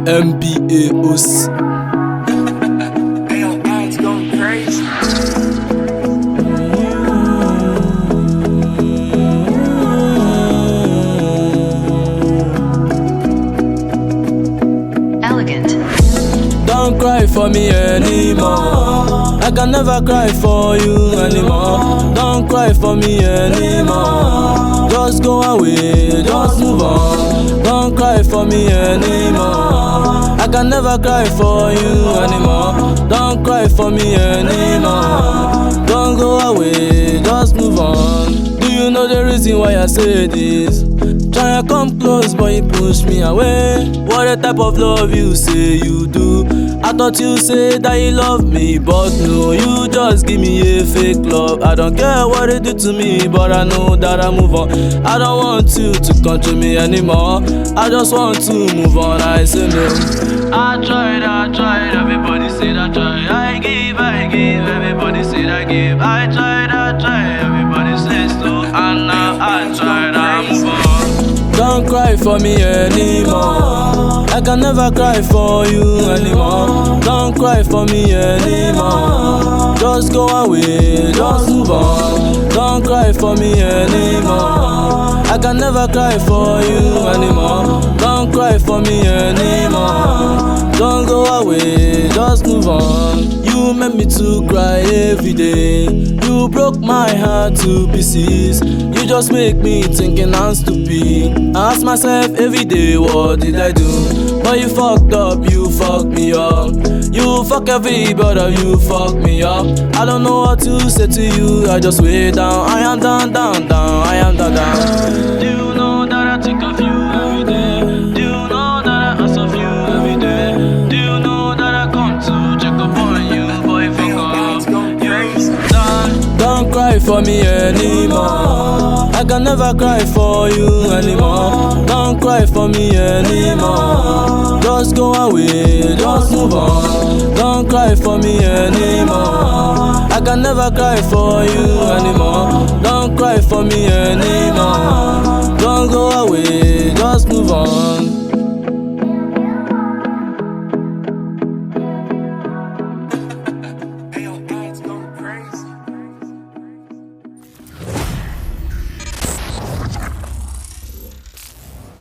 MBA OSY. Don't cry for me anymore. I can never cry for you anymore. Don't cry for me anymore. Just go away, just move on. Don't cry for me anymore. I can never cry for you anymore. Don't cry for me anymore. Don't go away, just move on. Do you know the reason why I say this? Try to come close, but you push me away. What a type of love you say you do? I thought you said that you love me, but no, you just give me a fake love. I don't care what it do to me, but I know that I move on. I don't want you to control me anymore. I just want to move on, I say no. I tried, everybody said I tried. I give, everybody said I give. I tried, everybody says no. And now I tried, I move on. Don't cry for me anymore. I can never cry for you anymore. Don't cry for me anymore. Just go away, just move on. Don't cry for me anymore. I can never cry for you anymore. Don't cry for me anymore. Don't go away, just move on. You made me to cry every day. You broke my heart to pieces. You just make me thinking I'm stupid. I ask myself every day, what did I do? But you fucked up, you fucked me up. You fuck everybody, you fucked me up. I don't know what to say to you, I just way down. I am down, I am down. Do you know that I think of you every day? Do you know that I ask of you every day? Do you know that I come to check up on you? Boy, fuck up, you done. Don't cry for me anymore. I can never cry for you anymore. Don't cry for me anymore. Just go away, just move on. Don't cry for me anymore. I can never cry for you anymore. Don't cry for me anymore. Don't go away, just move on.